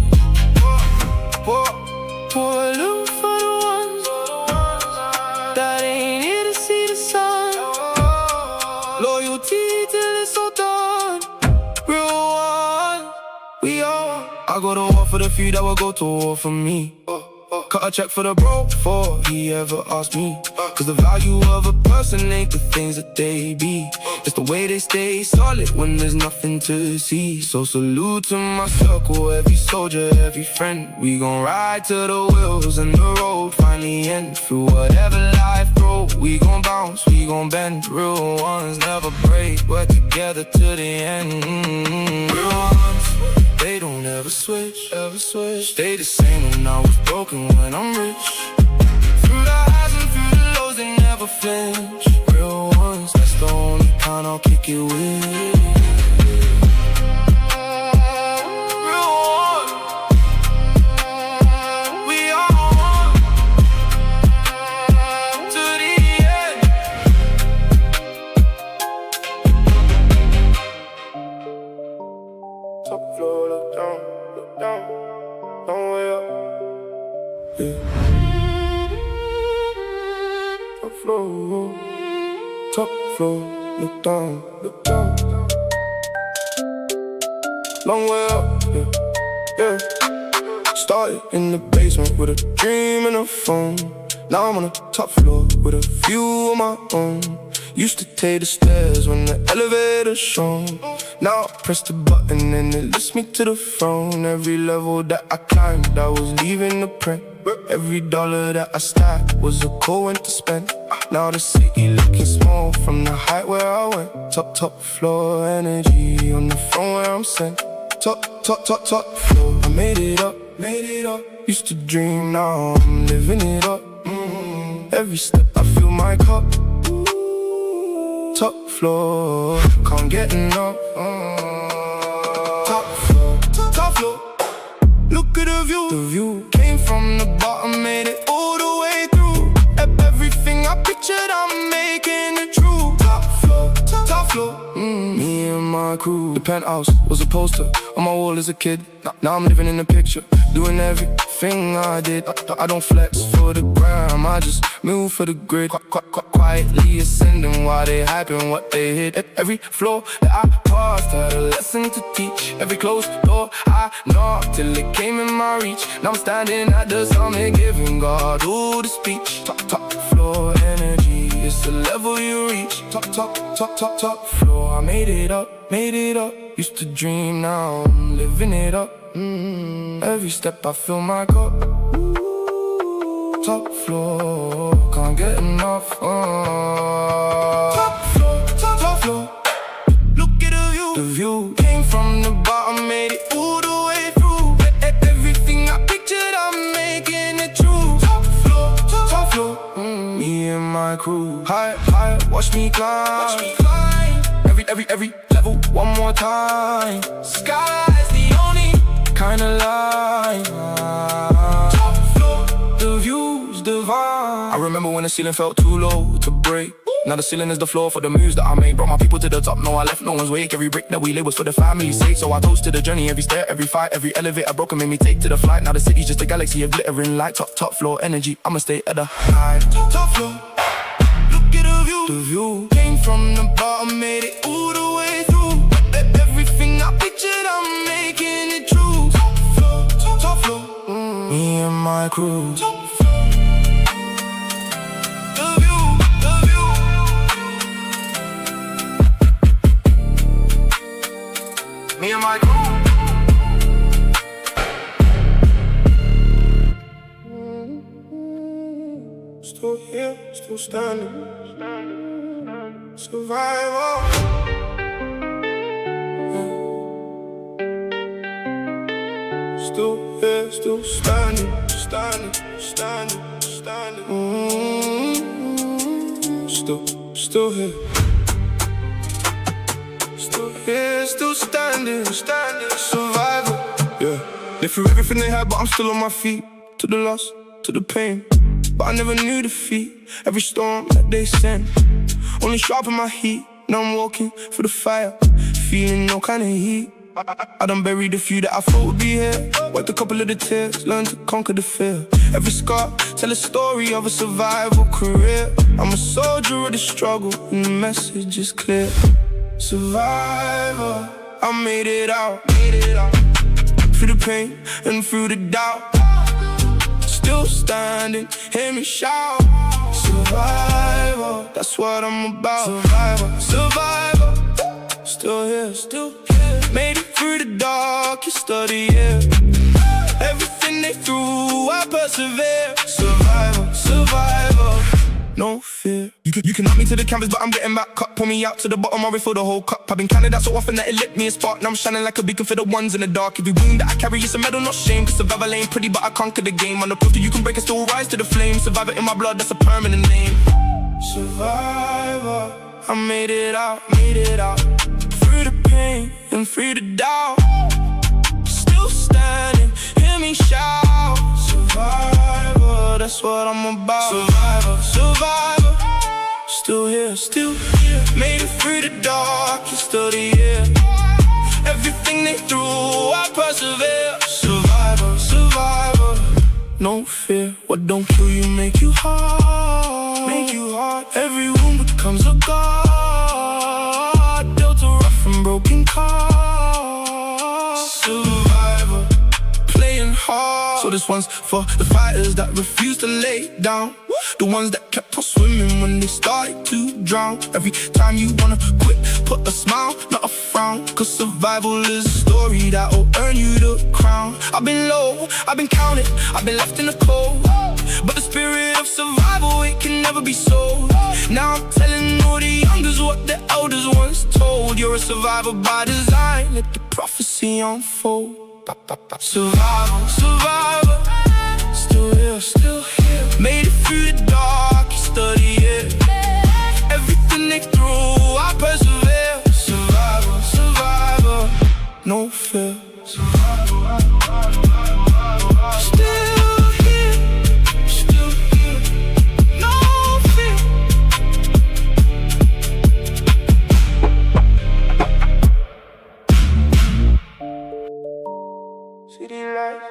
Pour a little for the ones that ain't here to see the sun. Loyalty till it's all done. Real one, we are. I go to war for the few that will go to war for me. Cut a check for the bro before he ever asked me. Cause the value of a person ain't the things that they be. It's the way they stay solid when there's nothing to see. So salute to my circle, every soldier, every friend. We gon' ride till the wheels and the road finally end. Through whatever life throw, we gon' bounce, we gon' bend. Real ones never break, we're together to the end. Real ones, they don't ever switch, ever switch. Stay the same when I was broken, when I'm rich. Through the highs and through the lows, they never flinch. Real ones, that's the only kind I'll kick it with. Real ones, we are one to the end. Top floor, look down, don't way up. Yeah. Top floor, look down, look down. Long way up, yeah, yeah. Started in the basement with a dream and a phone. Now I'm on the top floor with a view of my own. Used to take the stairs when the elevator's shown. Now I press the button and it lifts me to the throne. Every level that I climbed, I was leaving the print. Every dollar that I stacked was a coin to spend. Now the city looking small from the height where I went. Top floor energy on the phone where I'm sent. Top floor, I made it up. Used to dream, now I'm living it up. Every step I fill my cup. Top floor, can't get enough. Top floor, look at the view. Came from the bottom, made it all the way through. Everything I pictured, I'm making it true. Top floor, me and my crew. The penthouse was a poster on my wall as a kid. Now I'm living in the picture, doing everything I did. I don't flex for the gram, I just move for the grid. Quietly ascending while they hyping what they hit. Every floor that I passed had a lesson to teach. Every closed door I knocked till it came in my reach. Now I'm standing at the summit giving God all the speech. Top floor energy, it's the level you reach. Top floor, I made it up. Used to dream, now I'm living it up. Every step I fill my cup. Top floor, can't get enough. Top floor, look at the view. Came from the bottom, made it all the way through. Everything I pictured, I'm making it true. Top floor, me and my crew. High, watch me climb. Every level, one more time. Sky's the only kind of line. Top floor, the view's divine. I remember when the ceiling felt too low to break. Now the ceiling is the floor for the moves that I made. Brought my people to the top, no I left no one's wake. Every brick that we laid was for the family's sake. So I toasted the journey, every stair, every fight, every elevator broken made me take to the flight. Now the city's just a galaxy of glittering light. Top floor energy, I'ma stay at the high. Top floor, look at the view. The view came from the bottom, made it all the way through. Everything I pictured, I'm making it true. Top floor, me and my crew. Me and my crew. Still here, still standing. Survival. Still here, still standing. Still here. Yeah, still standing, survival. Yeah, they threw everything they had, but I'm still on my feet. To the loss, to the pain, but I never knew defeat. Every storm that they sent only sharpen my heat. Now I'm walking through the fire, feeling no kind of heat. I done buried a few that I thought would be here. Wiped a couple of the tears, learned to conquer the fear. Every scar tell a story of a survival career. I'm a soldier of the struggle, and the message is clear. Survivor, I made it out. Through the pain and through the doubt. Still standing, hear me shout. Survivor, that's what I'm about. Survivor, still here. Made it through the darkest of the year. Everything they threw, I persevere. Survivor, no fear. You can knock me to the canvas, but I'm getting back up. Pull me out to the bottom, I refill the whole cup. I've been counted out so often that it lit me a spark. Now I'm shining like a beacon for the ones in the dark. Every wound that I carry is a medal, not shame. Cause survival ain't pretty, but I conquer the game. I'm the proof that you can break and still rise to the flame. Survivor in my blood, that's a permanent name. Survivor, I made it out. Through the pain and through the doubt. Still standing, hear me shout. Survivor, that's what I'm about. Survivor, still here. Made it through the darkest of the year. Everything they threw, I persevere. Survivor, no fear. What don't kill you make you hard. Every wound becomes a god. Built a rough and broken car. Survivor, playing hard. So this one's for the fighters that refuse to lay down. The ones that kept on swimming when they started to drown. Every time you wanna quit, put a smile, not a frown. Cause survival is a story that'll earn you the crown. I've been low, I've been counted, I've been left in the cold. But the spirit of survival, it can never be sold. Now I'm telling all the youngers what the elders once told. You're a survivor by design, let the prophecy unfold. Survivor, still here. Made it through the darkest of the year. Everything they threw, I persevere. Survivor, no fear. Still here, no fear. City lights,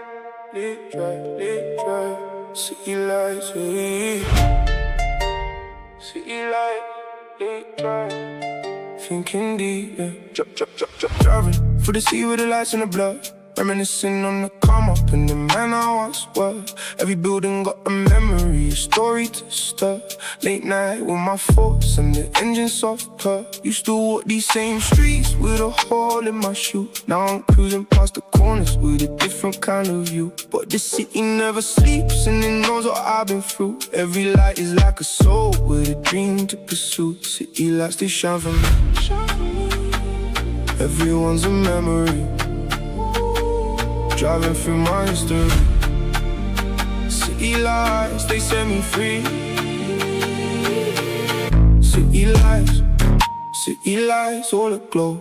lit drive. City lights, city lights, lit drive. Thinking deep, yeah. Drop. Driving for the city with the lights and the blood. Reminiscing on the come up and the man I once was. Every building got a memory, a story to start. Late night with my thoughts and the engine soft cut. Used to walk these same streets with a hole in my shoe. Now I'm cruising past the corners with a different kind of view. But the city never sleeps and it knows what I've been through. Every light is like a soul with a dream to pursue. City lights, they shine for me. Everyone's a memory. Driving through my history. City lights, they set me free. City lights, all aglow.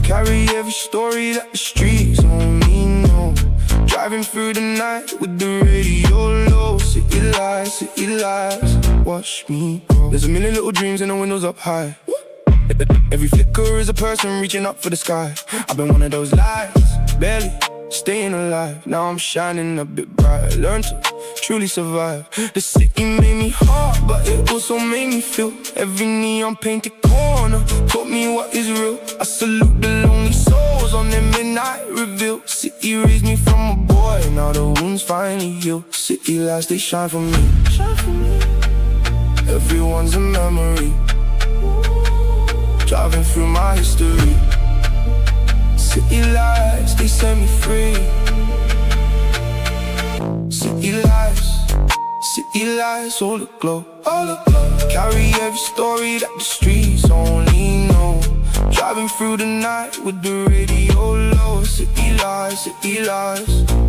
Carry every story that the streets only know. Driving through the night with the radio low. City lights, watch me grow. There's a million little dreams and the windows up high. Every flicker is a person reaching up for the sky. I've been one of those lights, barely staying alive. Now I'm shining a bit bright. Learn to truly survive. The city made me hard, but it also made me feel. Every neon painted corner taught me what is real. I salute the lonely souls on their midnight reveal. City raised me from a boy, now the wounds finally heal. City lights, they shine for me. Everyone's a memory. Driving through my history. City lights, they set me free. City lights, all aglow, all aglow. Carry every story that the streets only know. Driving through the night with the radio low. City lights,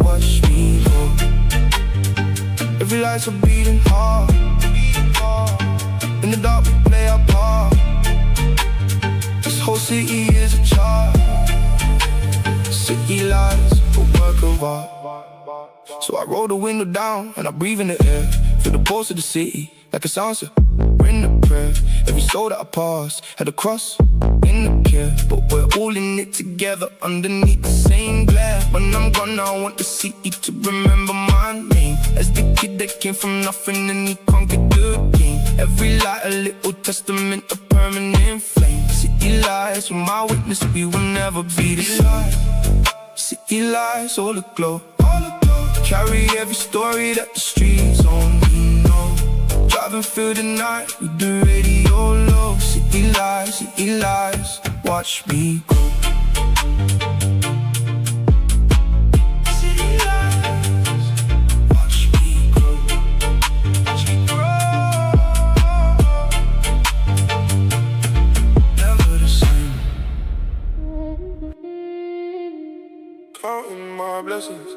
watch me go. Every light's a beating heart. In the dark we play our part. This whole city is a chart. City lights, a work of art. So I roll the window down and I breathe in the air. Feel the pulse of the city, like a sound in the prayer. Every soul that I pass had a cross in the care. But we're all in it together underneath the same glare. When I'm gone, I want the city to remember my name as the kid that came from nothing and he conquered the game. Every light a little testament, a permanent flame. City lights, with my witness, we will never be the same. City lights, all aglow. Carry every story that the streets only know. Driving through the night with the radio low. City lights, watch me go. City lights, watch me grow. Watch me grow. Never the same. Counting my blessings.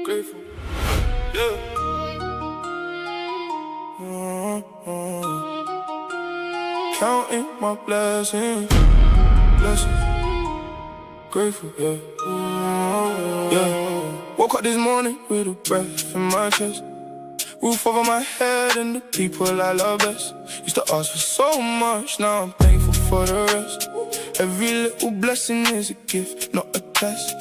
Grateful, yeah. Counting my blessings, grateful, yeah. Yeah. Woke up this morning with a breath in my chest, roof over my head and the people I love best. Used to ask for so much, now I'm thankful for the rest. Every little blessing is a gift, not a test.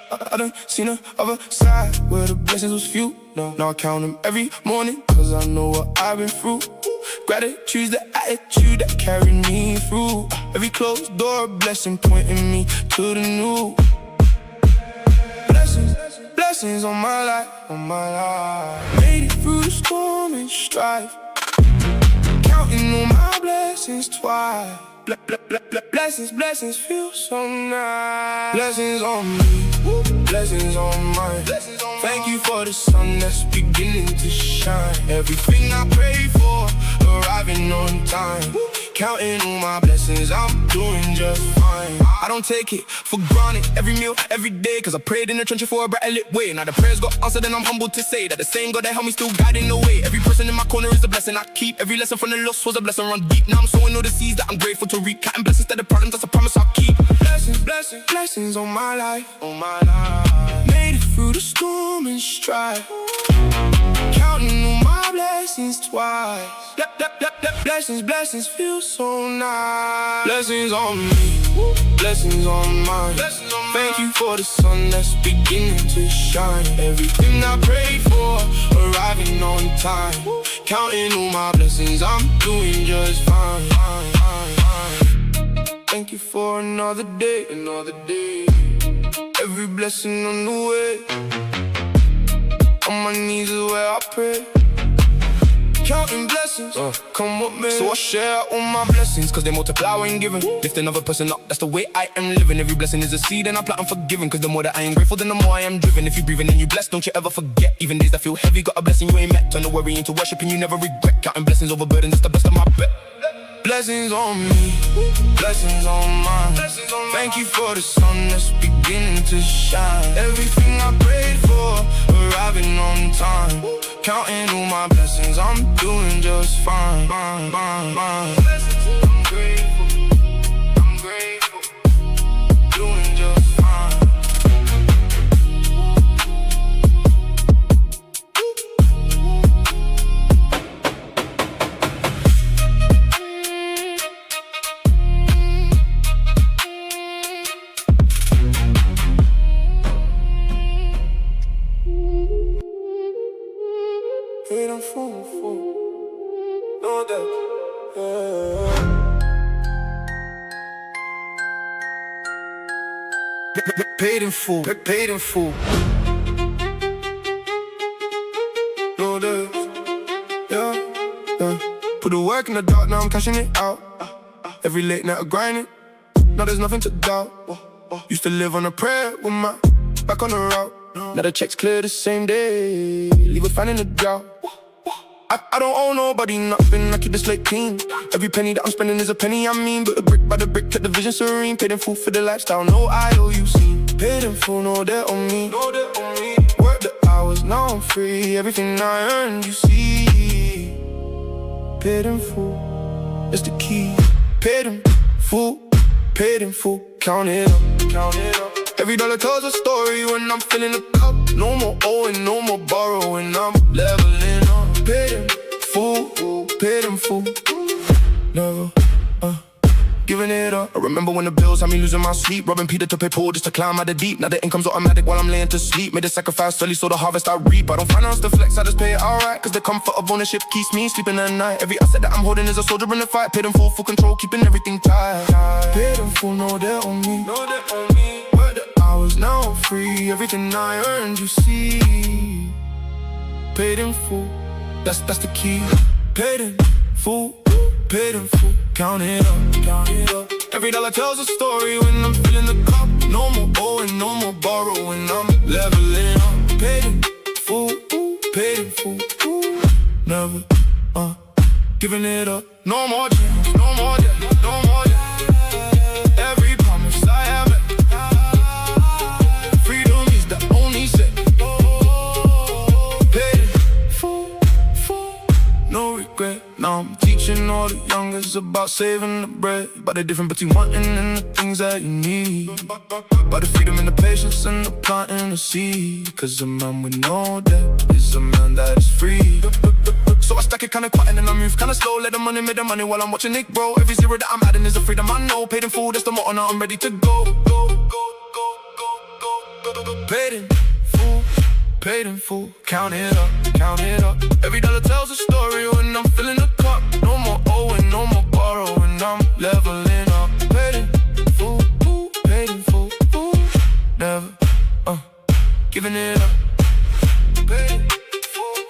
I done seen the other side where the blessings was few. Now I count them every morning, cause I know what I've been through. Gratitude's the attitude that carried me through. Every closed door a blessing pointing me to the new. Blessings on my life, Made it through the storm and strife. Counting on my blessings twice. Blessings feel so nice. Blessings on me, blessings on mine. Thank you for the sun that's beginning to shine. Everything I prayed for, arriving on time. Counting on my blessings, I'm doing just fine. I don't take it for granted, every meal, every day, cause I prayed in the trenches for a brighter lit way. Now the prayers got answered and I'm humbled to say that the same God that helped me still guiding the way. Every person in my corner is a blessing I keep. Every lesson from the lost was a blessing run deep. Now I'm sowing all the seeds that I'm grateful to reap. Counting blessings that the problems, that's a promise I'll keep. Blessings on my life, Made it through the storm and strife. Counting on my blessings twice. Blessings feel so nice. Blessings on me, blessings on mine. Thank you for the sun that's beginning to shine. Everything I prayed for, arriving on time. Counting on my blessings, I'm doing just fine. Thank you for another day. Every blessing on the way. On my knees is where I pray. Counting blessings, come with me. So I share all my blessings, cause they multiply when given. Lift another person up, that's the way I am living. Every blessing is a seed and I plan on forgiving. Cause the more that I am grateful, then the more I am driven. If you breathing and you blessed, don't you ever forget. Even days that feel heavy, got a blessing you ain't met. Turn the worry into worship and you never regret. Counting blessings over burdens, it's the best of my bet. Blessings on me, blessings on mine. Thank you for the sun that's beginning to shine. Everything I prayed for, arriving on time. Counting all my blessings, I'm doing just fine. I'm grateful, doing just fine. Paid in full, paid in full. No this, yeah. Put the work in the dark, now I'm cashing it out. Every late night I'm grinding, now there's nothing to doubt. Used to live on a prayer with my back on the route. Now the checks clear the same day, leave a fan in the drought. I don't owe nobody nothing, I keep the slate clean. Every penny that I'm spending is a penny I mean. But a brick by the brick, kept the vision serene. Paid in full for the lifestyle, no IOU. Paid in full, no debt on me. Work the hours, now I'm free. Everything I earned, you see. Paid in full, that's the key. Paid in full, count it up, count it up. Every dollar tells a story when I'm filling the cup. No more owing, no more borrowing, I'm leveling up. Paid in full, never, giving it up. I remember when the bills had me losing my sleep, robbing Peter to pay Paul just to climb out the deep. Now the income's automatic while I'm laying to sleep. Made a sacrifice early so the harvest I reap. I don't finance the flex, I just pay it alright. Cause the comfort of ownership keeps me sleeping at night. Every asset that I'm holding is a soldier in the fight. Paid in full control, keeping everything tight. Paid in full, no debt on me. Work the hours, now I'm free. Everything I earned, you see. Paid in full, that's the key. Paid in full, count it up, count it up. Every dollar tells a story when I'm filling the cup. No more owing, no more borrowing, I'm leveling up. Paid in full, never, giving it up. No more dreams, no more debt, no more debt. Every promise I have met, freedom is the only set. Paid in full, no regret. Now I'm teaching all the youngers about saving the bread. About the difference between wanting and the things that you need. About the freedom and the patience and the planting the seed. Cause a man with no debt is a man that is free. So I stack it kinda quiet and then I move kinda slow. Let the money make the money while I'm watching it grow. Every zero that I'm adding is a freedom I know. Paid in full, that's the motto, now I'm ready to go. Paid in full, count it up, count it up. Every dollar tells a story when I'm filling the cup. No more owing, no more borrowing, I'm leveling up. Paid in full, never, giving it up. Paid in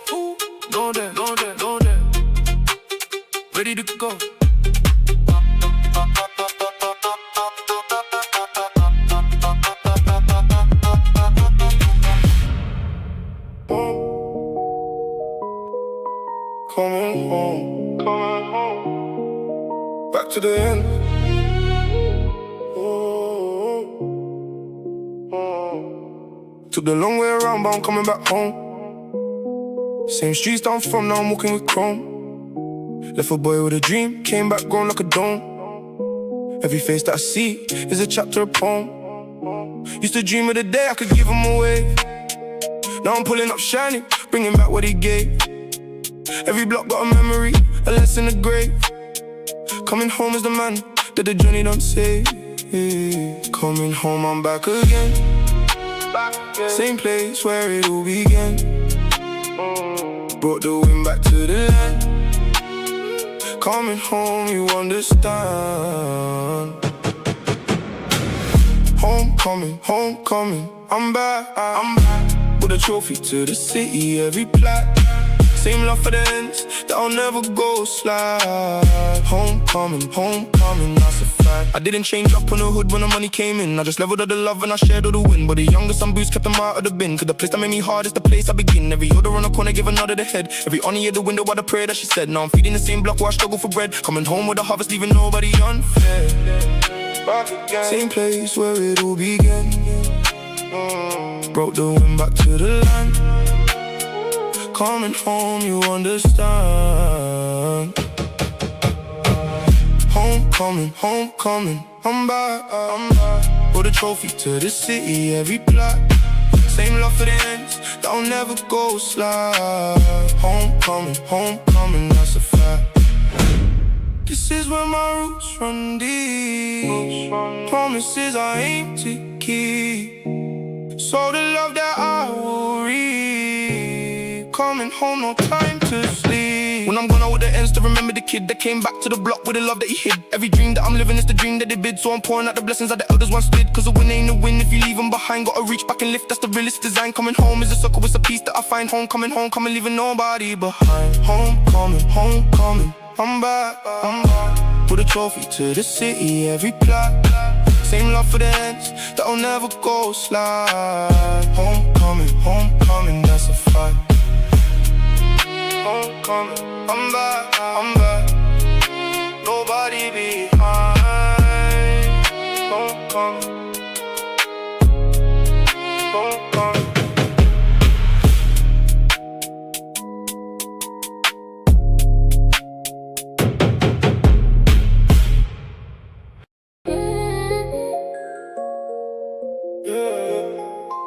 full, no debt, no debt, no debt. Ready to go. Coming home, back to the end. Took the long way around, but I'm coming back home. Same streets that I'm from, now I'm walking with chrome. Left a boy with a dream, came back growing like a dome. Every face that I see is a chapter, a poem. Used to dream of the day I could give him away. Now I'm pulling up shiny, bringing back what he gave. Every block got a memory, a lesson, a grave. Coming home is the man that the journey don't say. Coming home, I'm back again. Same place where it all began. Brought the wind back to the land. Coming home, you understand. Homecoming, I'm back. With a trophy to the city, every plaque. Same love for the ends, that'll never go slide. Homecoming, that's a fact. I didn't change up on the hood when the money came in. I just leveled up the love and I shared all the win. But the youngest son boots kept them out of the bin. Cause the place that made me hard is the place I begin. Every order on the corner gave a nod of the head. Every honey at the window by the prayer that she said. Now I'm feeding the same block where I struggle for bread. Coming home with the harvest, leaving nobody unfair. Same place where it all began. Broke the wind back to the land. Coming home, you understand. Homecoming, I'm back. Brought a trophy to the city, every plaque. Same love for the ends, that'll never go slide. Homecoming, that's a fact. This is where my roots run deep. Promises I aim to keep. So the love that I will reap. Coming home, no time to sleep. When I'm gone, I with the ends to remember the kid that came back to the block with the love that he hid. Every dream that I'm living is the dream that they bid. So I'm pouring out the blessings that the elders once did. Cause a win ain't a win if you leave them behind. Gotta reach back and lift, that's the realest design. Coming home is a circle, it's a piece that I find. Homecoming, homecoming, leaving nobody behind. Homecoming, homecoming, I'm back, I'm back. Put a trophy to the city, every plot. Same love for the ends, that'll never go slide. Homecoming, homecoming, that's a fact. Homecoming, I'm back, I'm back. Nobody behind. Homecoming, homecoming.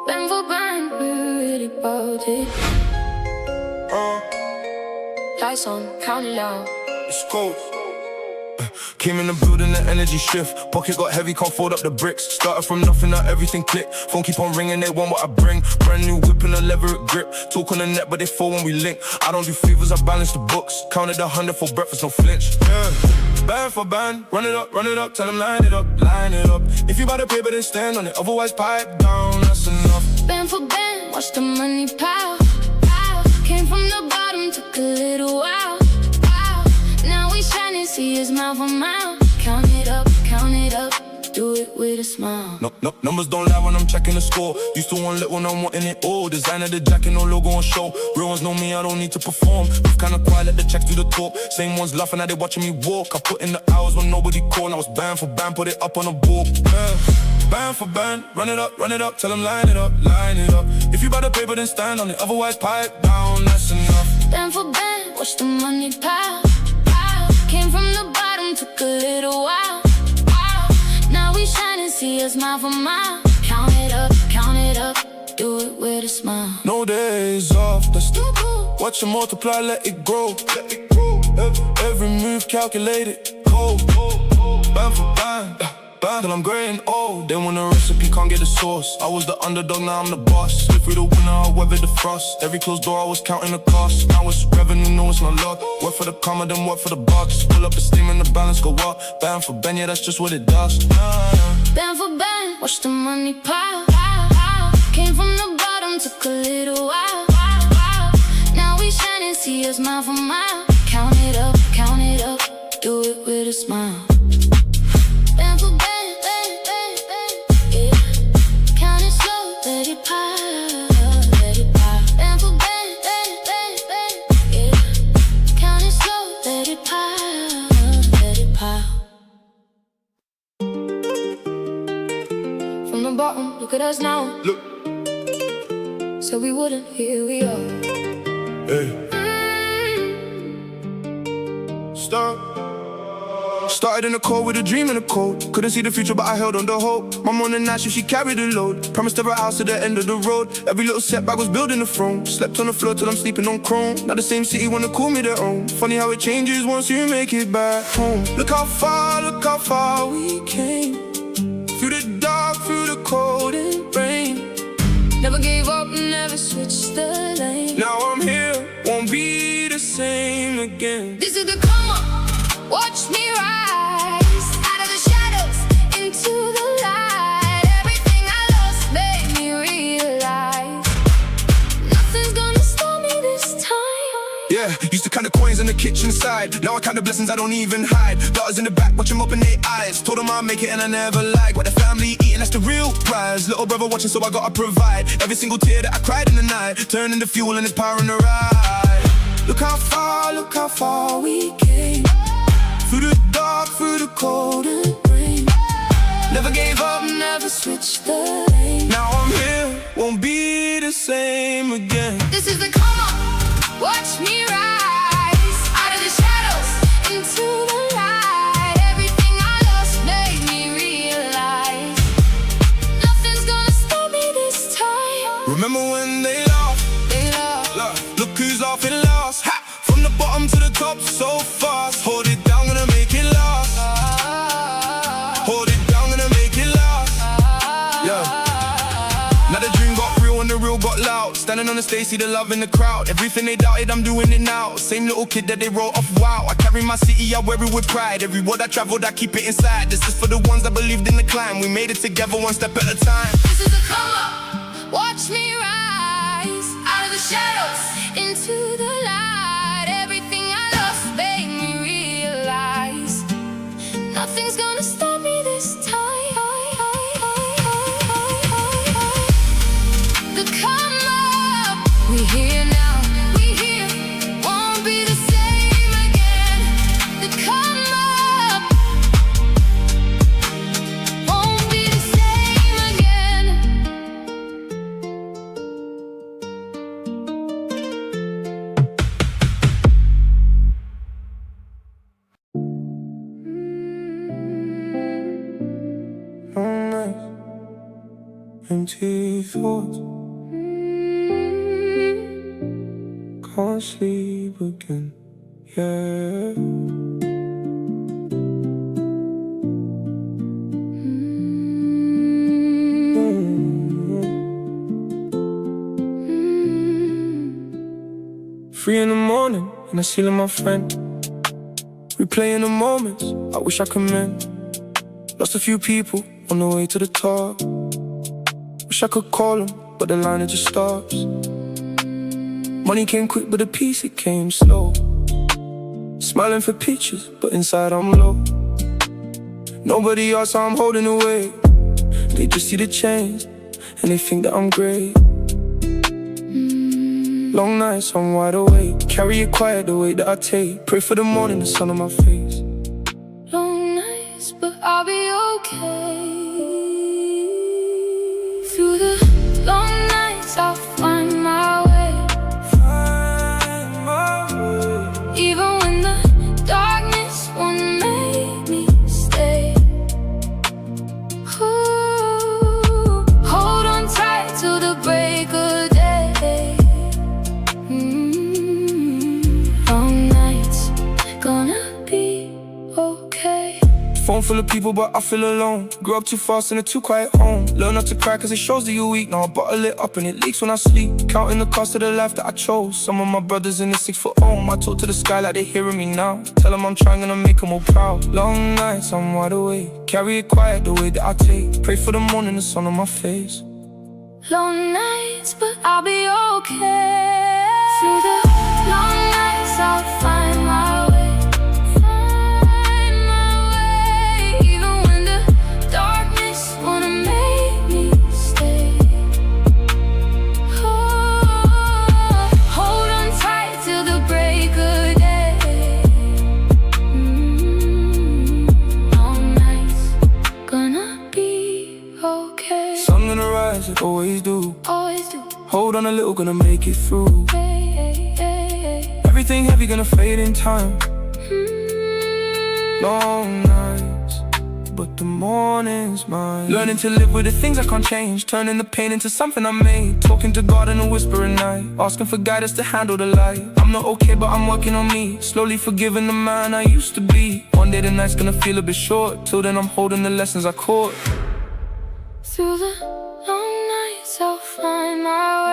Bang for bang, we're really about it. Lights on, count it out. It's cold. Came in the building, the energy shift. Pocket got heavy, can't fold up the bricks. Started from nothing, now everything click. Phone keep on ringing, they want what I bring. Brand new whip and a leather grip. Talk on the net, but they fall when we link. I don't do favors, I balance the books. Counted 100 for breakfast, no flinch. Yeah. Band for band, run it up, tell them line it up, line it up. If you buy the paper, then stand on it. Otherwise, pipe down, that's enough. Band for band, watch the money pile, pile. Came from the bottom, took a little while, wow. Now we shining, see his mouth a mile. Count it up, do it with a smile. No, numbers don't lie when I'm checking the score. Used to want little, now I'm wanting it all. Designer the jacket, no logo on show. Real ones know me, I don't need to perform. Move kinda quiet, let the checks do the talk. Same ones laughing, now they watching me walk. I put in the hours when nobody called. I was band for band, put it up on a board. Band for band, run it up, tell them line it up, line it up. If you buy the paper, then stand on it. Otherwise, pipe down, that's enough. Band for band, watch the money pile, pile. Came from the bottom, took a little while, wow. Now we shining, see us mile for mile. Count it up, do it with a smile. No days off, that's too cool. Watch it multiply, let it grow, let it grow. Every move calculated, cold. Band for band, till I'm grey and old. They want a recipe, can't get the sauce. I was the underdog, now I'm the boss. Slip through the winter, I weathered the frost. Every closed door, I was counting the cost. Now it's revenue, no it's not luck. Work for the comma, then work for the box. Pull up the steam and the balance go up. Band for band, yeah, that's just what it does. Band for band, watch the money pile, pile, pile. Came from the bottom, took a little while, wow, wow. Now we shining, see us mile for mile. Count it up, do it with a smile. Band for band, yeah. Count it slow, let it pile, let it pile. Band for band, yeah. Count it slow, let it pile, let it pile. From the bottom, look at us now. Look, So we wouldn't, here we are. hey. Started in the cold with a dream in the cold. Couldn't see the future, but I held on to hope. Mom on the night shift, she carried the load. Promised her a house at the end of the road. Every little setback was building the throne. Slept on the floor till I'm sleeping on chrome. Now the same city wanna call me their own. Funny how it changes once you make it back home. Look how far we came. Through the dark, through the cold and rain. Never gave up, never switched the lane. Now I'm here, won't be the same again. This is the come up, watch me rise out of the shadows into the light. Everything I lost made me realize nothing's gonna stop me this time. Yeah, used to count the coins in the kitchen side. Now I count the blessings I don't even hide. Daughters in the back, watch them open their eyes. Told them I'll make it and I never lied. What the family eating, that's the real prize. Little brother watching, so I gotta provide. Every single tear that I cried in the night, turning the fuel and it's powering the ride. Look how far we came. Through the dark, through the cold and rain. Never gave up, never switched the lane. Now I'm here, won't be the same again. This is the come up, watch me rise out of the shadows into the light. Everything I lost made me realize nothing's gonna stop me this time. Remember when they laughed? Look who's laughing last. Ha! From the bottom to the top so fast. Hold it down, gonna make it last. Hold it down, gonna make it last. Yeah. Now the dream got real and the real got loud. Standing on the stage, see the love in the crowd. Everything they doubted, I'm doing it now. Same little kid that they wrote off, wow. I carry my city, I wear it with pride. Every word I traveled, I keep it inside. This is for the ones that believed in the climb. We made it together, one step at a time. This is a come up, watch me rise out of the shadows into the light. Everything I lost made me realize nothing's gonna stop me this time. The come up, we here now, we here, won't be the same again. The come up won't be the same again. Empty thoughts, can't sleep again, yeah. Three in the morning, and I see my friend, replaying the moments I wish I could mend. Lost a few people on the way to the top. Wish I could call them, but the line just stops. Money came quick, but the peace, it came slow. Smiling for pictures, but inside I'm low. Nobody else, I'm holding away. They just see the change, and they think that I'm great. Long nights, I'm wide awake. Carry it quiet the way that I take. Pray for the morning, the sun on my face. Long nights, but I'll be okay. Through the long nights, I'll find my way. Even when the darkness won't make me stay. Ooh, hold on tight till the break of day. Long nights, gonna be okay. Phone full of people, but I feel alone. Grew up too fast in a too quiet home. Learn not to cry cause it shows that you're weak. Now I bottle it up and it leaks when I sleep. Counting the cost of the life that I chose. Some of my brothers in the 6-foot home. I talk to the sky like they hearing me now. Tell them I'm trying to make them all proud. Long nights, I'm wide awake. Carry it quiet the way that I take. Pray for the morning, the sun on my face. Long nights, but I'll be okay. Through the long nights, I'll find my way. Find my way. Even when the darkness wanna make me stay. Oh, hold on tight till the break of day. Long nights, gonna be okay. Sun gonna rise, it always do. Always do. Hold on a little, gonna make it through. Hey, hey, hey. Everything heavy gonna fade in time. Long nights, but the morning's mine. Learning to live with the things I can't change. Turning the pain into something I made. Talking to God in a whisper at night. Asking for guidance to handle the light. I'm not okay, but I'm working on me. Slowly forgiving the man I used to be. One day the night's gonna feel a bit short. Till then I'm holding the lessons I caught. Through the long nights, I'll find my way.